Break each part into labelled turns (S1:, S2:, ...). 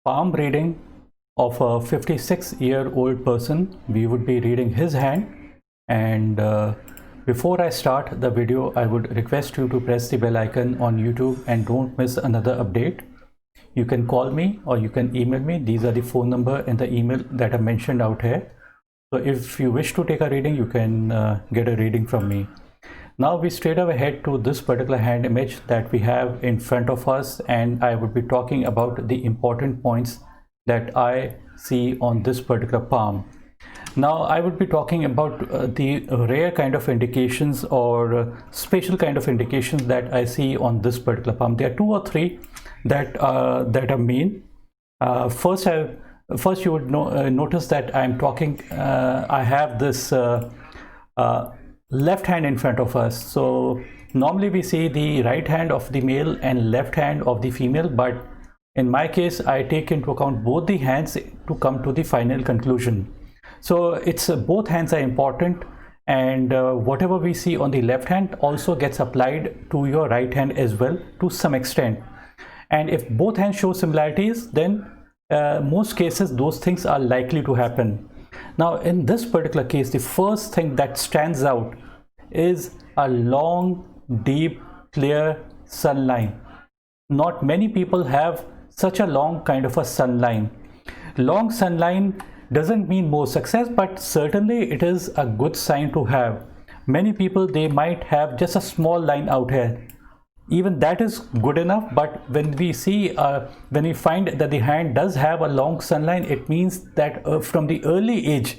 S1: palm reading of a 56-year-old person. We would be reading his hand, and before I start the video, I would request you to press the bell icon on YouTube and don't miss another update. You can call me or you can email me. These are the phone number and the email that are mentioned out here. So if you wish to take a reading, you can get a reading from me. Now we straight away head to this particular hand image that we have in front of us, and I would be talking about the important points that I see on this particular palm. Now I would be talking about the rare kind of indications or special kind of indications that I see on this particular palm. There are two or three that are main. First you would notice that I'm talking, I have this left hand in front of us. So normally we see the right hand of the male and left hand of the female, but in my case I take into account both the hands to come to the final conclusion. So it's both hands are important, and whatever we see on the left hand also gets applied to your right hand as well to some extent. And if both hands show similarities, then most cases those things are likely to happen. Now in this particular case, the first thing that stands out is a long, deep, clear sun line. Not many people have such a long kind of a sun line. Long sun line doesn't mean more success, but certainly it is a good sign to have. Many people, they might have just a small line out here. Even that is good enough, but when we see when we find that the hand does have a long sun line, it means that from the early age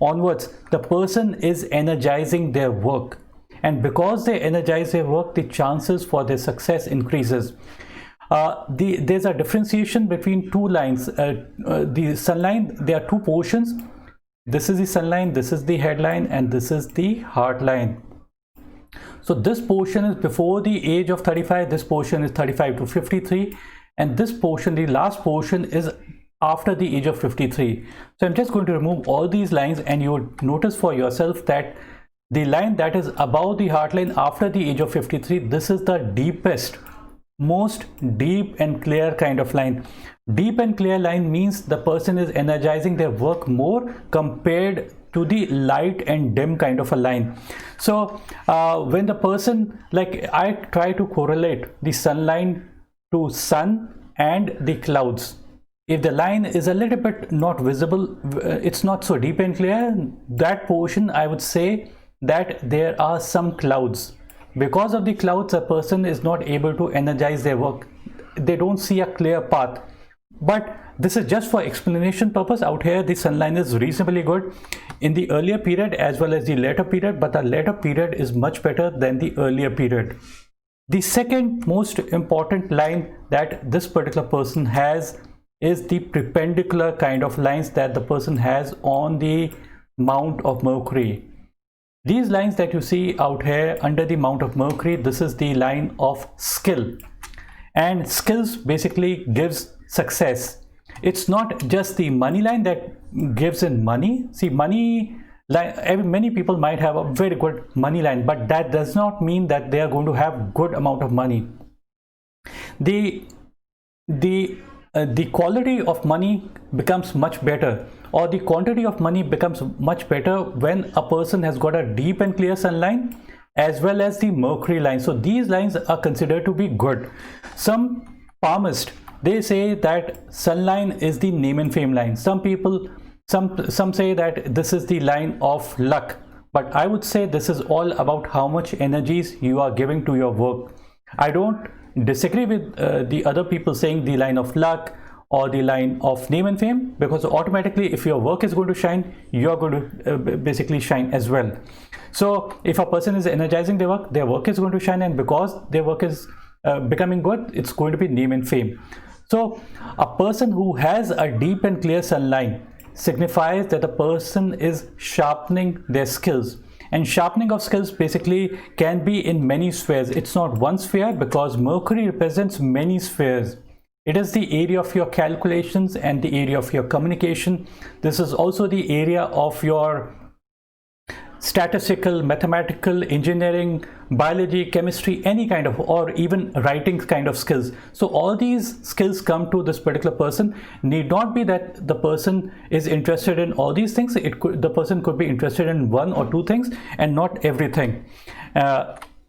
S1: onwards the person is energizing their work, and because they energize their work, the chances for their success increases. There's a differentiation between two lines. The sun line, there are two portions. This is the sun line, this is the headline, and this is the heart line. So this portion is before the age of 35, this portion is 35 to 53, and this portion, the last portion, is after the age of 53. So I'm just going to remove all these lines, and you would notice for yourself that the line that is above the heart line after the age of 53, this is the deepest, most deep and clear kind of line. Deep and clear line means the person is energizing their work more compared to the light and dim kind of a line. So when the person, like I try to correlate the sun line to sun and the clouds. If the line is a little bit not visible, it's not so deep and clear, that portion I would say that there are some clouds. Because of the clouds, a person is not able to energize their work. They don't see a clear path. But this is just for explanation purpose. Out here the sun line is reasonably good in the earlier period as well as the later period, but the later period is much better than the earlier period. The second most important line that this particular person has is the perpendicular kind of lines that the person has on the mount of Mercury. These lines that you see out here under the mount of Mercury, this is the line of skill, and skills basically gives success. It's not just the money line that gives in money. See, money line, many people might have a very good money line, but that does not mean that they are going to have good amount of money. The quality of money becomes much better, or the quantity of money becomes much better when a person has got a deep and clear sun line as well as the Mercury line. So these lines are considered to be good. Some palmists, they say that sun line is the name and fame line. Some people, some say that this is the line of luck, but I would say this is all about how much energies you are giving to your work. I don't disagree with the other people saying the line of luck or the line of name and fame, because automatically if your work is going to shine, you're going to basically shine as well. So if a person is energizing their work is going to shine, and because their work is becoming good, it's going to be name and fame. So a person who has a deep and clear sun line signifies that the person is sharpening their skills. And sharpening of skills basically can be in many spheres. It's not one sphere, because Mercury represents many spheres. It is the area of your calculations and the area of your communication. This is also the area of your statistical, mathematical, engineering, biology, chemistry, any kind of, or even writing kind of skills. So all these skills come to this particular person. Need not be that the person is interested in all these things. The person could be interested in one or two things and not everything.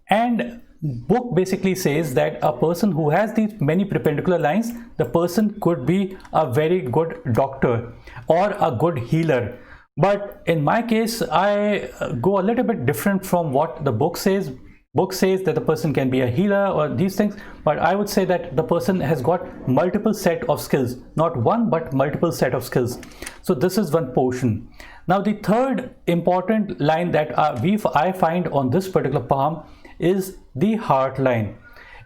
S1: And book basically says that a person who has these many perpendicular lines, the person could be a very good doctor or a good healer. But in my case, I go a little bit different from what the book says. Book says that the person can be a healer or these things, but I would say that the person has got multiple set of skills, not one but multiple set of skills. So this is one portion. Now the third important line that I find on this particular palm is the heart line.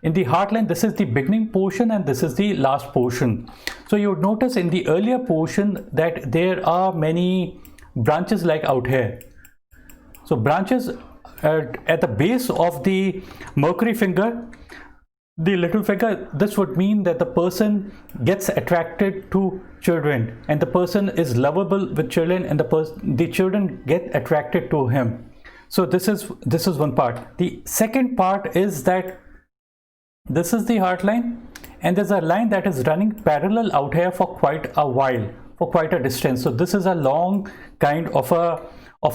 S1: In the heart line, this is the beginning portion and this is the last portion. So you would notice in the earlier portion that there are many branches like out here. So branches at the base of the mercury finger, the little finger. This would mean that the person gets attracted to children and the person is lovable with children, and the children get attracted to him. So this is one part. The second part is that this is the heart line, and there's a line that is running parallel out here for quite a while, for quite a distance. So this is a long kind of a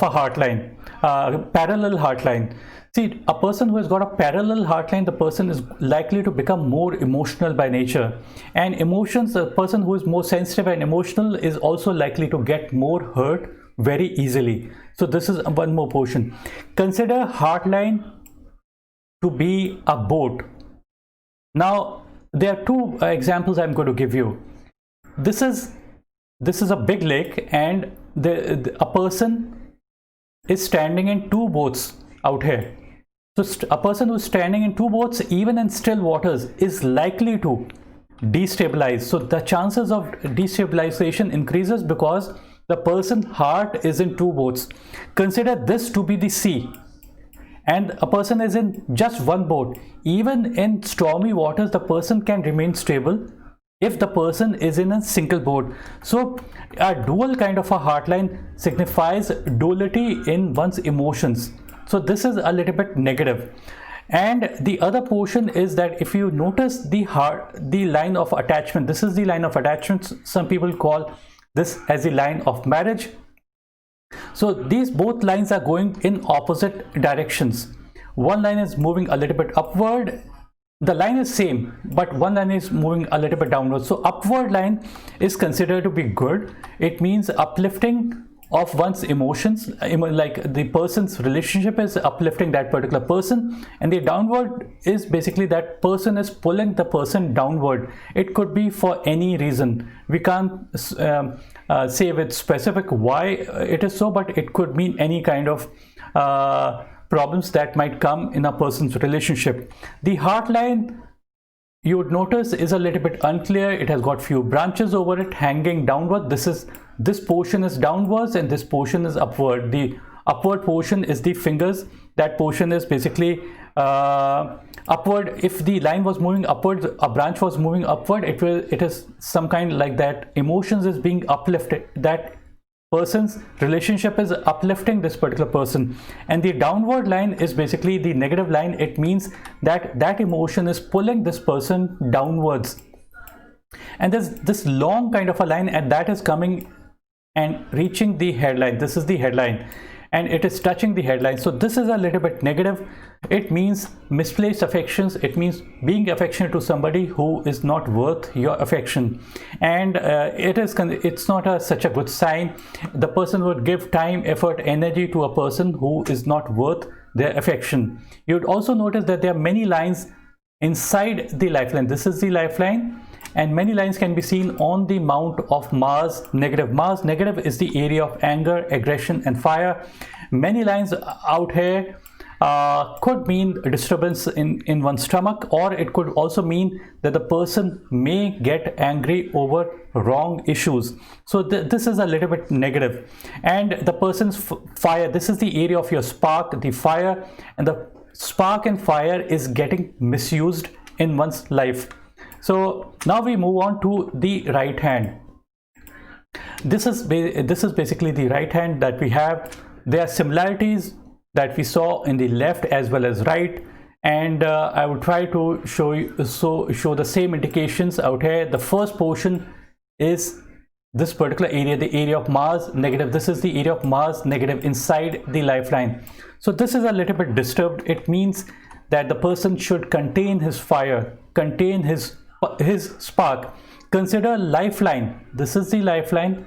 S1: heart line, parallel heart line. See, a person who has got a parallel heart line, the person is likely to become more emotional by nature, and emotions, a person who is more sensitive and emotional is also likely to get more hurt very easily. So this is one more portion. Consider heart line to be a boat. Now there are two examples I'm going to give you. This is a big lake, and a person is standing in two boats out here. So a person who's standing in two boats, even in still waters, is likely to destabilize. So the chances of destabilization increases because the person's heart is in two boats. Consider this to be the sea, and a person is in just one boat. Even in stormy waters, the person can remain stable if the person is in a single boat. So a dual kind of a heart line signifies duality in one's emotions. So this is a little bit negative. And the other portion is that if you notice the line of attachment, this is the line of attachment. Some people call this as the line of marriage. So these both lines are going in opposite directions. One line is moving a little bit upward. The line is same, but one line is moving a little bit downward. So upward line is considered to be good. It means uplifting of one's emotions, like the person's relationship is uplifting that particular person, and the downward is basically that person is pulling the person downward. It could be for any reason. We can't say with specific why it is so, but it could mean any kind of problems that might come in a person's relationship. The heart line, you would notice, is a little bit unclear. It has got few branches over it hanging downward. This portion is downwards and this portion is upward. The upward portion is the fingers. That portion is basically upward. If the line was moving upwards, a branch was moving upward, it is some kind like that. Emotions is being uplifted. That person's relationship is uplifting this particular person, and the downward line is basically the negative line. It means that emotion is pulling this person downwards, and there's this long kind of a line, and that is coming and reaching the headline. This is the headline, and it is touching the headline. So this is a little bit negative. It means misplaced affections. It means being affectionate to somebody who is not worth your affection, and it's not such a good sign. The person would give time, effort, energy to a person who is not worth their affection. You'd also notice that there are many lines inside the lifeline. This is the lifeline, and many lines can be seen on the mount of Mars negative. Mars negative is the area of anger, aggression, and fire. Many lines out here could mean a disturbance in one's stomach, or it could also mean that the person may get angry over wrong issues. So this is a little bit negative. And the person's fire, this is the area of your spark, the fire, and the spark and fire is getting misused in one's life. So now we move on to the right hand. This is basically the right hand that we have. there are similarities that we saw in the left as well as right, and I will try to show the same indications out here. The first portion is this particular area, the area of Mars negative. This is the area of Mars negative inside the lifeline. So this is a little bit disturbed. It means that the person should contain his fire, contain his spark. Consider lifeline. This is the lifeline,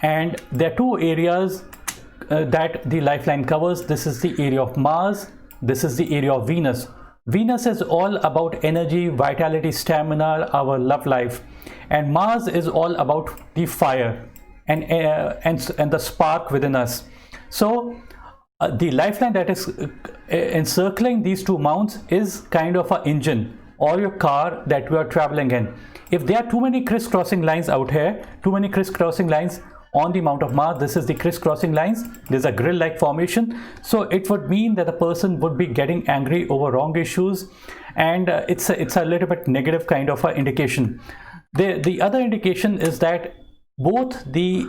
S1: and there are two areas that the lifeline covers. This is the area of Mars, this is the area of Venus. Venus is all about energy, vitality, stamina, our love life, and Mars is all about the fire and the spark within us. So the lifeline that is encircling these two mounts is kind of an engine or your car that we are traveling in. If there are too many crisscrossing lines out here, too many crisscrossing lines on the mount of Mars, this is the crisscrossing lines, there's a grill-like formation, so it would mean that the person would be getting angry over wrong issues, and it's a little bit negative kind of an indication. The other indication is that both the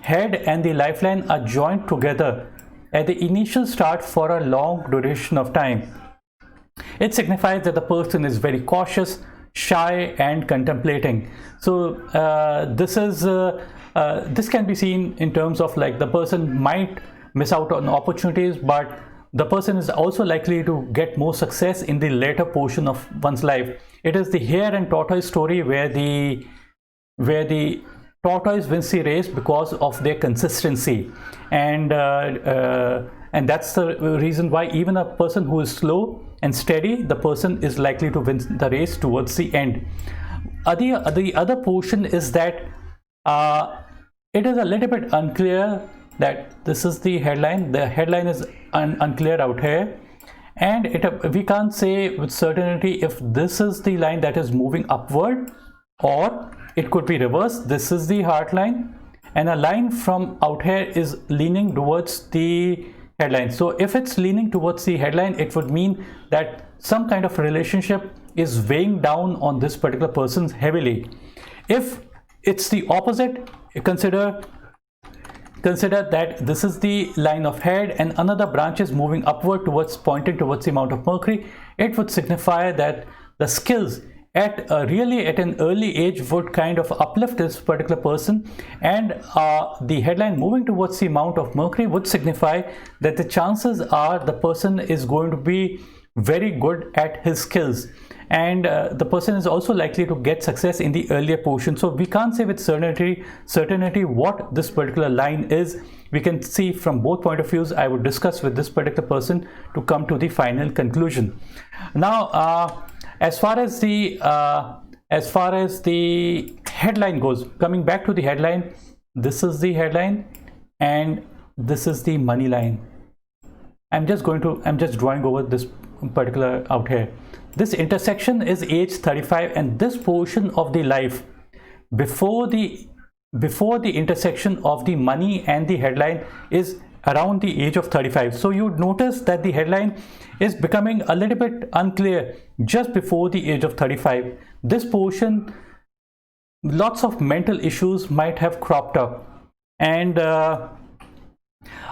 S1: head and the lifeline are joined together at the initial start for a long duration of time. It signifies that the person is very cautious, shy and contemplating. So this can be seen in terms of like the person might miss out on opportunities, but the person is also likely to get more success in the later portion of one's life. It is the hare and tortoise story where the tortoise wins the race because of their consistency, and that's the reason why even a person who is slow and steady, the person is likely to win the race towards the end. The other portion is that it is a little bit unclear that this is the headline. The headline is unclear out here, and we can't say with certainty if this is the line that is moving upward or it could be reversed. This is the heart line, and a line from out here is leaning towards the headline. So if it's leaning towards the headline, it would mean that some kind of relationship is weighing down on this particular person heavily. If it's the opposite, consider that this is the line of head and another branch is moving upward pointing towards the mount of Mercury. It would signify that the skills really at an early age would kind of uplift this particular person, and the headline moving towards the mount of Mercury would signify that the chances are the person is going to be very good at his skills, and the person is also likely to get success in the earlier portion. So we can't say with certainty what this particular line is. We can see from both point of views. I would discuss with this particular person to come to the final conclusion. Now as far as the headline goes, coming back to the headline, this is the headline and this is the money line. I'm just drawing over this particular out here. This intersection is age 35, and this portion of the life before the intersection of the money and the headline is around the age of 35. So you would notice that the headline is becoming a little bit unclear just before the age of 35. This portion, lots of mental issues might have cropped up, and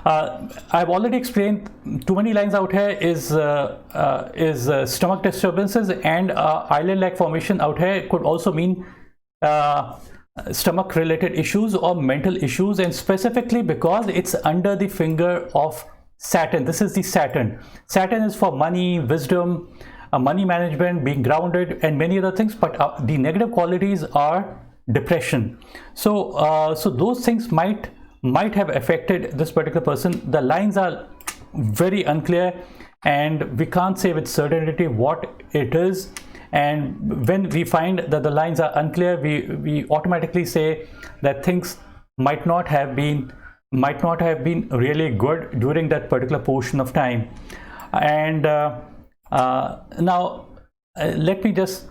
S1: I've already explained too many lines out here is stomach disturbances, and island-like formation out here could also mean stomach related issues or mental issues, and specifically because it's under the finger of Saturn. This is the Saturn. Saturn is for money, wisdom, money management, being grounded, and many other things, but the negative qualities are depression. So so those things might have affected this particular person. The lines are very unclear and we can't say with certainty what it is, and when we find that the lines are unclear, we automatically say that things might not have been really good during that particular portion of time. And now let me just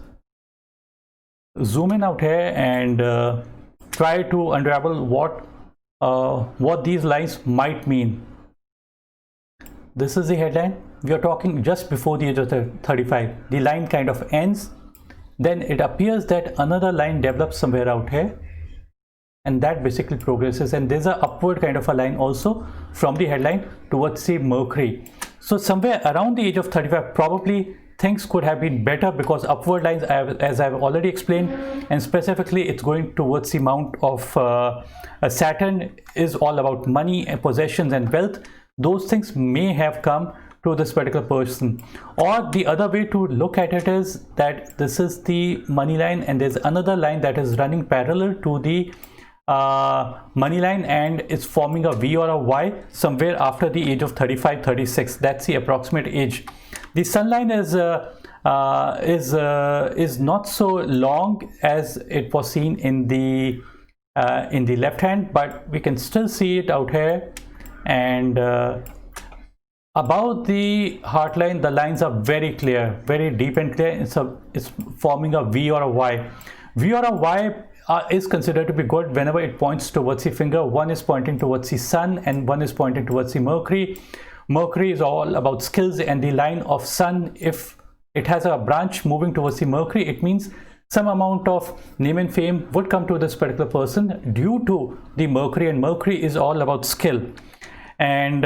S1: zoom in out here and try to unravel what these lines might mean. This is the headline. We are talking just before the age of 35. The line kind of ends. Then it appears that another line develops somewhere out here. and that basically progresses, and there's a upward kind of a line also from the headline towards the Mercury. So somewhere around the age of 35 probably things could have been better, because upward lines, as I've already explained, and specifically it's going towards the mount of Saturn, is all about money and possessions and wealth. Those things may have come to this particular person. Or the other way to look at it is that this is the money line, and there's another line that is running parallel to the money line, and it's forming a V or a Y somewhere after the age of 35-36. That's the approximate age. The sun line is not so long as it was seen in the left hand, but we can still see it out here. And about the heart line, the lines are very clear, very deep and clear. It's forming a V or a Y. V or a Y is considered to be good whenever it points towards the finger. One is pointing towards the sun and one is pointing towards the Mercury. Mercury is all about skills, and the line of sun, if it has a branch moving towards the Mercury, it means some amount of name and fame would come to this particular person due to the Mercury, and Mercury is all about skill. And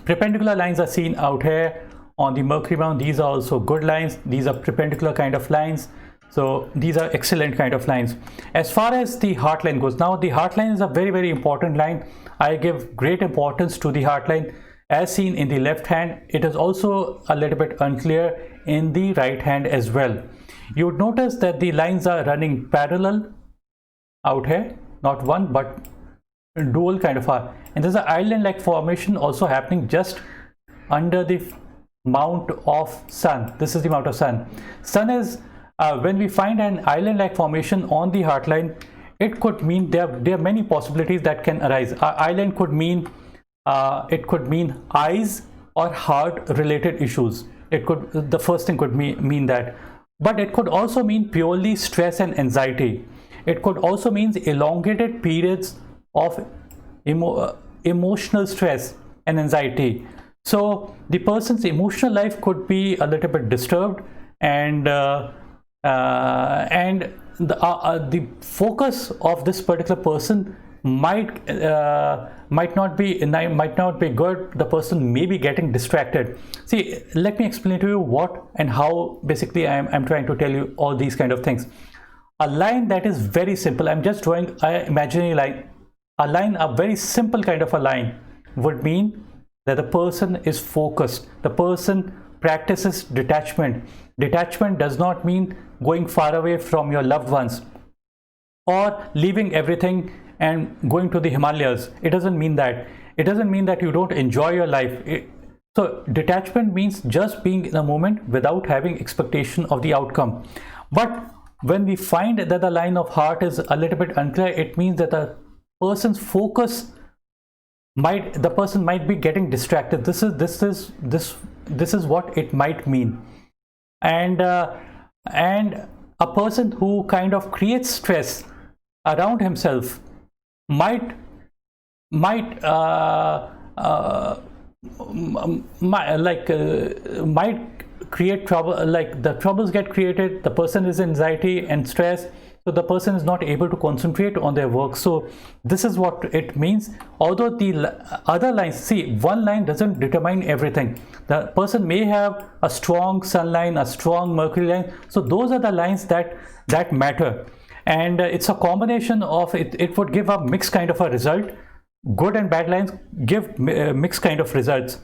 S1: perpendicular lines are seen out here on the Mercury bound. These are also good lines. These are perpendicular kind of lines. So these are excellent kind of lines. As far as the heart line goes, now the heart line is a very, very important line. I give great importance to the heart line. As seen in the left hand, it is also a little bit unclear in the right hand as well. You would notice that the lines are running parallel out here, not one but dual kind of are, and there's an island-like formation also happening just under the mount of sun. This is the mount of sun. Sun is when we find an island-like formation on the heart line, it could mean there are many possibilities that can arise. Island could mean eyes or heart related issues. The first thing could mean that, but it could also mean purely stress and anxiety. It could also mean elongated periods of emotional stress and anxiety. So the person's emotional life could be a little bit disturbed, and the focus of this particular person might not be good. The person may be getting distracted. See, let me explain to you what and how basically I'm trying to tell you all these kind of things. A line that is very simple, I'm just drawing an imaginary line. A very simple kind of a line would mean that the person is focused. The person practices detachment. Detachment does not mean going far away from your loved ones or leaving everything and going to the Himalayas. It doesn't mean that. It doesn't mean that you don't enjoy your life. So detachment means just being in a moment without having expectation of the outcome. But when we find that the line of heart is a little bit unclear, it means that the person's focus the person might be getting distracted. This is what it might mean. And a person who kind of creates stress around himself might create trouble. Like the troubles get created, the person is anxiety and stress, so the person is not able to concentrate on their work. So this is what it means. Although the other lines, see, one line doesn't determine everything. The person may have a strong sun line, a strong Mercury line, so those are the lines that matter. And it's a combination of it would give a mixed kind of a result. Good and bad lines give mixed kind of results.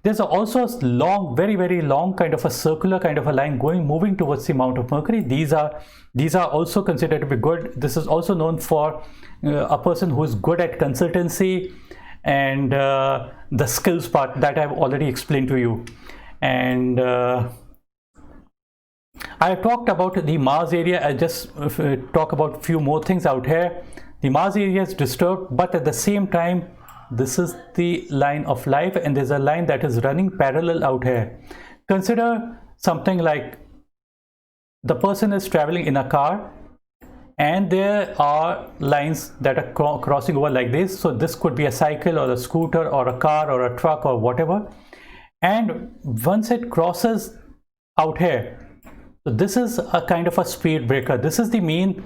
S1: There's also a long, very, very long kind of a circular kind of a line moving towards the mount of Mercury. These are also considered to be good. This is also known for a person who is good at consultancy and the skills part that I've already explained to you. And I talked about the Mars area. I just talk about a few more things out here. The Mars area is disturbed, but at the same time, this is the line of life, and there's a line that is running parallel out here. Consider something like the person is traveling in a car and there are lines that are crossing over like this. So this could be a cycle or a scooter or a car or a truck or whatever. And once it crosses out here, so this is a kind of a speed breaker. This is the mean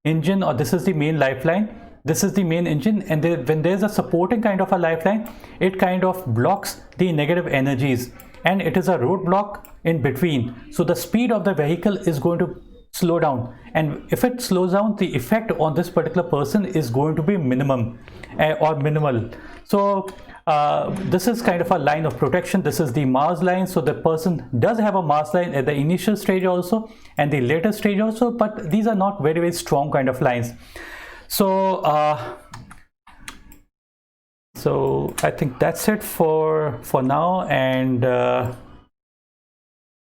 S1: engine, or this is the main lifeline, this is the main engine, and when there's a supporting kind of a lifeline, it kind of blocks the negative energies, and it is a roadblock in between. So the speed of the vehicle is going to slow down, and if it slows down, the effect on this particular person is going to be minimum or minimal. So this is kind of a line of protection. This is the Mars line. So the person does have a Mars line at the initial stage also and the later stage also, but these are not very strong kind of lines. So so I think that's it for now. And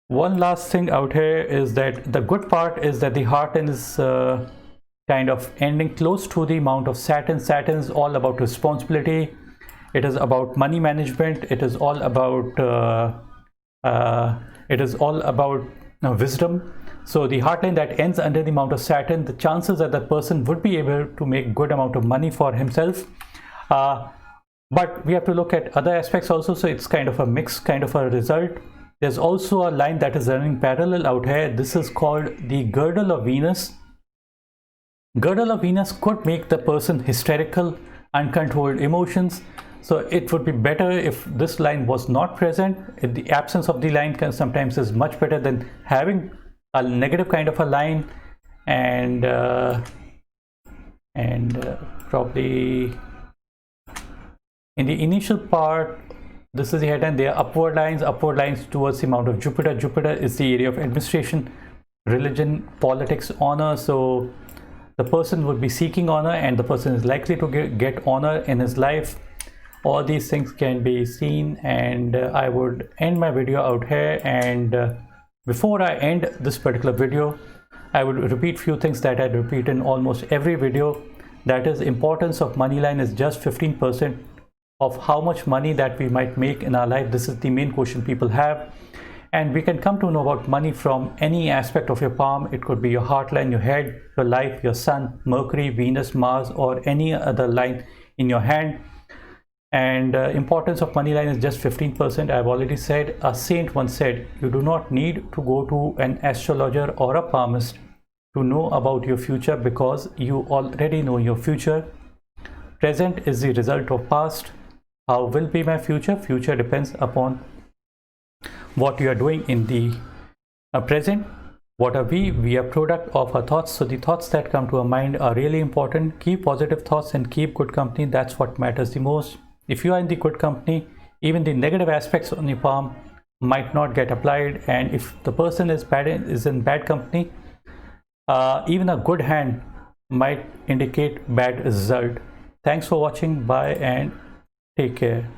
S1: one last thing out here is that the good part is that the heartland is kind of ending close to the mount of Saturn. Saturn is all about responsibility. It is about money management. It is all about wisdom. So the heartland that ends under the mount of Saturn, the chances that the person would be able to make good amount of money for himself. But we have to look at other aspects also. So it's kind of a mixed kind of a result. There's also a line that is running parallel out here. This is called the girdle of Venus. Girdle of Venus could make the person hysterical, uncontrolled emotions. So it would be better if this line was not present. The absence of the line can sometimes is much better than having a negative kind of a line. And probably in the initial part, this is the head, and there are upward lines towards the mount of Jupiter. Jupiter is the area of administration, religion, politics, honor. So the person would be seeking honor, and the person is likely to get honor in his life. All these things can be seen, and I would end my video out here. And before I end this particular video, I would repeat few things that I repeat in almost every video. That is, importance of money line is just 15% of how much money that we might make in our life. This is the main question people have, and we can come to know about money from any aspect of your palm. It could be your heartline, your head, your life, your sun, Mercury, Venus, Mars, or any other line in your hand. And importance of money line is just 15%. I've already said. A saint once said, you do not need to go to an astrologer or a palmist to know about your future, because you already know your future. Present is the result of past. How will be my future? Future depends upon what you are doing in the present. What are we? We are product of our thoughts. So the thoughts that come to our mind are really important. Keep positive thoughts and keep good company. That's what matters the most. If you are in the good company, even the negative aspects on your palm might not get applied. And if the person is in bad company, even a good hand might indicate bad result. Thanks for watching. Bye and take care.